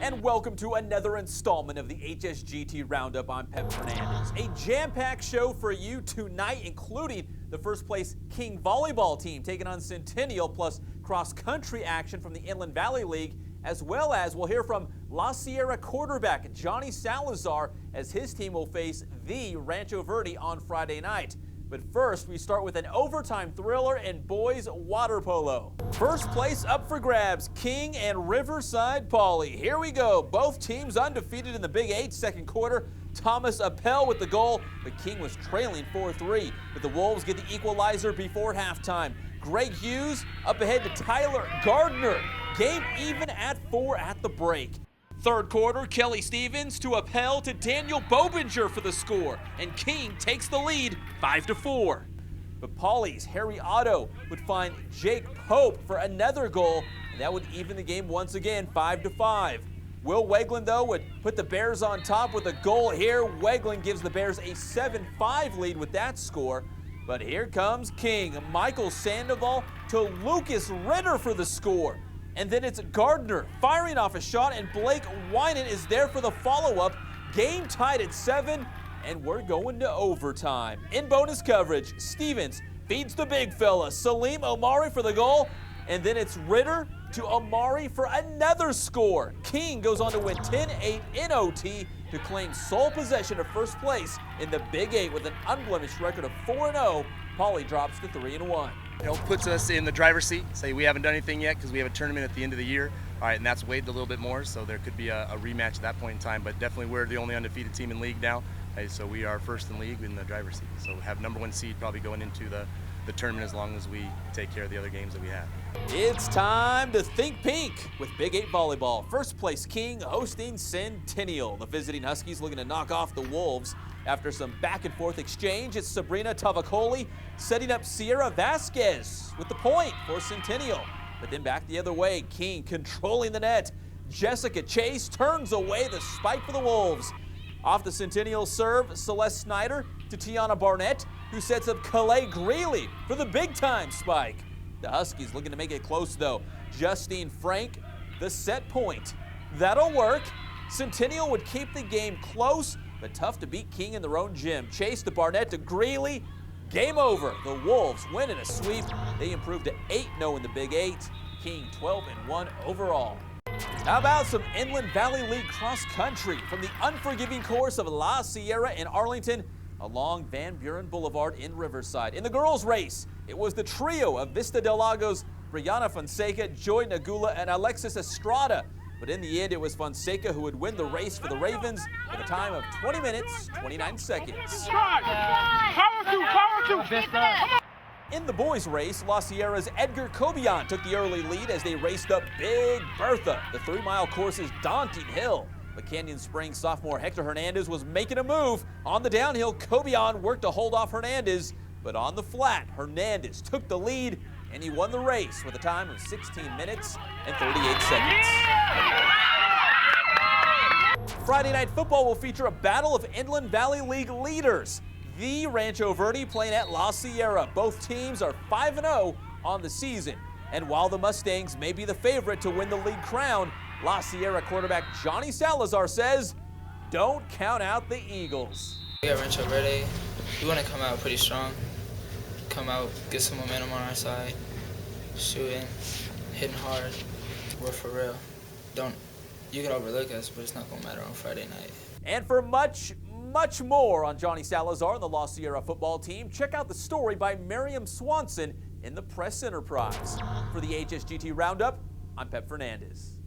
And welcome to another installment of the HSGT Roundup. I'm Pep Fernandez. A jam-packed show for you tonight, including the first place King volleyball team taking on Centennial, plus cross-country action from the Inland Valley League, as well as we'll hear from La Sierra quarterback Johnny Salazar as his team will face the Rancho Verde on Friday night. But first, we start with an overtime thriller in boys water polo. First place up for grabs, King and Riverside Poly. Here we go. Both teams undefeated in the Big VIII second quarter. Thomas Appel with the goal, but King was trailing 4-3. But the Wolves get the equalizer before halftime. Greg Hughes up ahead to Tyler Gardner. Game even at 4 at the break. Third quarter, Kelly Stevens to Appel to Daniel Bobinger for the score, and King takes the lead 5-4. But Poly's Harry Otto would find Jake Pope for another goal, and that would even the game once again 5-5. Will Wegland, though, would put the Bears on top with a goal here. Wegland gives the Bears a 7-5 lead with that score. But here comes King. Michael Sandoval to Lucas Ritter for the score. And then it's Gardner firing off a shot, and Blake Winan is there for the follow-up. Game tied at 7, and we're going to overtime. In bonus coverage, Stevens feeds the big fella, Salim Omari for the goal, and then it's Ritter to Omari for another score. King goes on to win 10-8 in OT to claim sole possession of first place in the Big VIII with an unblemished record of 4-0. Poly drops to 3-1. You know, puts us in the driver's seat. Say we haven't done anything yet because we have a tournament at the end of the year. All right, and that's weighed a little bit more, so there could be a rematch at that point in time. But definitely we're the only undefeated team in league now. So we are first in league in the driver's seat. So we have number 1 seed probably going into the tournament as long as we take care of the other games that we have. It's time to think pink with Big VIII volleyball. First place King hosting Centennial. The visiting Huskies looking to knock off the Wolves. After some back and forth exchange, it's Sabrina Tavacoli setting up Sierra Vasquez with the point for Centennial. But then back the other way, King controlling the net. Jessica Chase turns away the spike for the Wolves. Off the Centennial serve, Celeste Snyder to Tiana Barnett, who sets up Calais Greeley for the big-time spike. The Huskies looking to make it close, though. Justine Frank, the set point. That'll work. Centennial would keep the game close, but tough to beat King in their own gym. Chase to Barnett to Greeley. Game over. The Wolves win in a sweep. They improved to 8-0 in the Big VIII. King 12-1 overall. How about some Inland Valley League cross country from the unforgiving course of La Sierra in Arlington along Van Buren Boulevard in Riverside. In the girls' race, it was the trio of Vista Del Lago's Brianna Fonseca, Joy Nagula, and Alexis Estrada. But in the end, it was Fonseca who would win the race for the Ravens with a time of 20 minutes, 29 seconds. In the boys' race, La Sierra's Edgar Cobian took the early lead as they raced up Big Bertha, the 3-mile course's daunting hill. But Canyon Springs sophomore Hector Hernandez was making a move. On the downhill, Cobian worked to hold off Hernandez, but on the flat, Hernandez took the lead, and he won the race with a time of 16 minutes and 38 seconds. Friday Night Football will feature a battle of Inland Valley League leaders. The Rancho Verde playing at La Sierra. Both teams are 5-0 on the season. And while the Mustangs may be the favorite to win the league crown, La Sierra quarterback Johnny Salazar says, don't count out the Eagles. We got Rancho Verde. We want to come out pretty strong. Come out, get some momentum on our side. Shooting, hitting hard. We're for real. You can overlook us, but it's not going to matter on Friday night. And for much more on Johnny Salazar and the La Sierra football team, check out the story by Miriam Swanson in the Press Enterprise. For the HSGT Roundup, I'm Pep Fernandez.